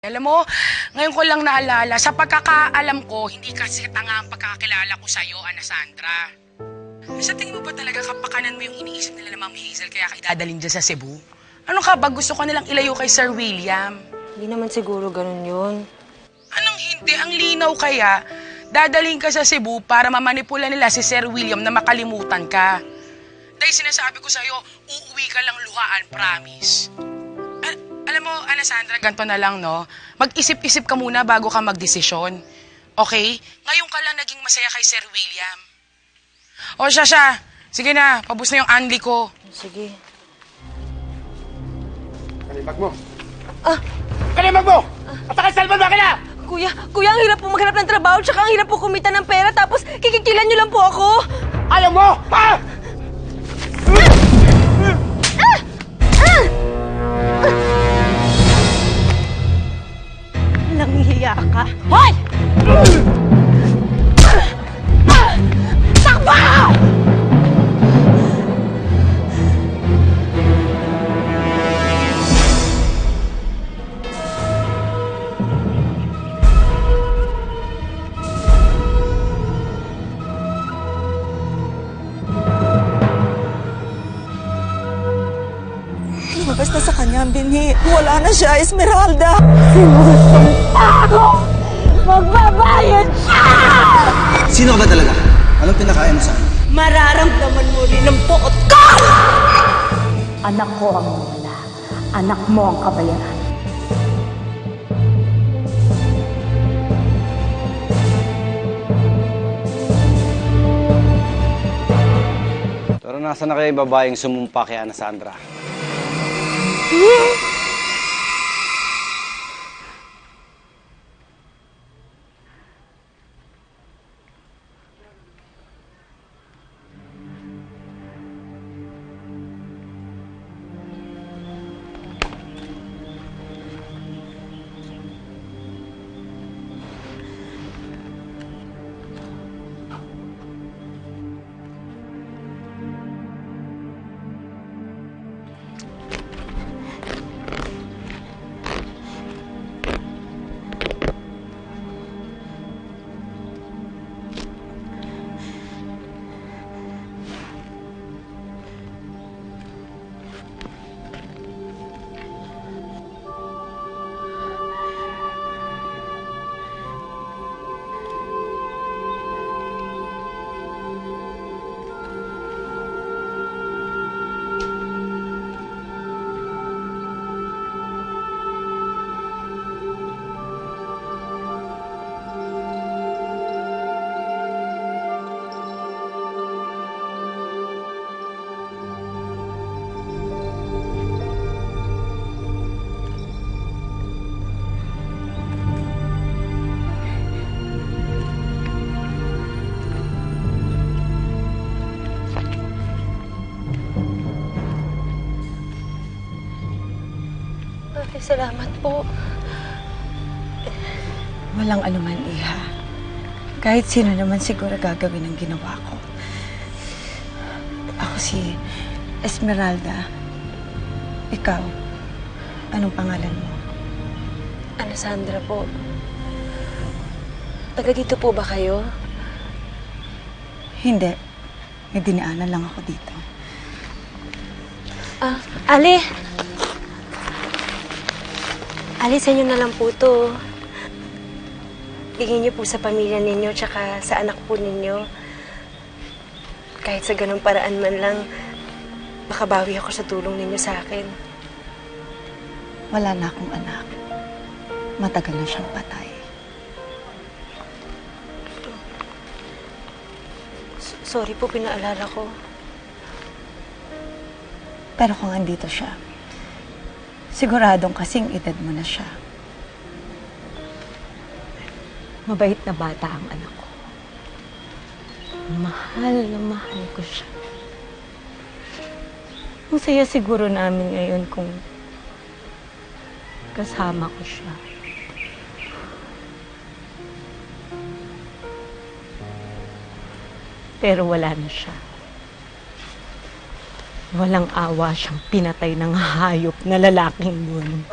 Alam mo, ngayon ko lang naalala, sa pagkakaalam ko, hindi kasi tanga ang pagkakakilala ko sa'yo, Ana Sandra. Sa tingin mo ba talaga kapakanan mo yung iniisip nila na Ma'am Hazel kaya ka idadalhin dyan sa Cebu? Ano ka ba? Gusto ko nilang ilayo kay Sir William. Hindi naman siguro ganun yun. Anong hindi? Ang linaw kaya, dadalhin ka sa Cebu para mamanipula nila si Sir William na makalimutan ka. Dahil sinasabi ko sa'yo, uuwi ka lang luhaan, promise. Alam mo, Ana Sandra, ganito na lang, no? Mag-isip-isip ka muna bago ka magdesisyon. Okay? Ngayon ka lang naging masaya kay Sir William. O, siya. Sige na, pabus na yung anli ko. Sige. Kanibag mo! Kanibag mo! At saka cellphone mo, akin na! Kuya, ang hirap po maghanap ng trabaho, tsaka ang hirap po kumita ng pera, tapos kikikilan niyo lang po ako. Ayaw mo! Ha? Nanghihiya ka. Hoy! Takbo! Lumabas na sa kanya ang binhi. Wala na siya, Esmeralda. Magbabayad siya! Sino ka ba talaga? Anong pinakain mo sa akin? Mararamdaman mo rin ang buot ko! Anak ko ang wala. Anak mo ang kabayaran. Pero nasa na kayo yung babaeng sumumpa kay Ana Sandra? Ay, salamat po. Walang anuman, Iha. Kahit sino naman siguro gagawin ang ginawa ko. Ako si Esmeralda. Ikaw, anong pangalan mo? Ana Sandra po. Taga dito po ba kayo? Hindi. May dinaanan lang ako dito. Ali! Ali, sa inyo na lang po to. Bigyan niyo po sa pamilya ninyo tsaka sa anak po ninyo. Kahit sa ganung paraan man lang, makabawi ako sa tulong ninyo sa akin. Wala na akong anak. Matagal na siyang patay. Sorry po, pinaalala ko. Pero kung andito siya, siguradong kasing edad mo na siya. Mabait na bata ang anak ko. Mahal na mahal ko siya. Ang saya siguro namin ngayon kung kasama ko siya. Pero wala na siya. Walang awa siyang pinatay ng hayop na lalaking yun.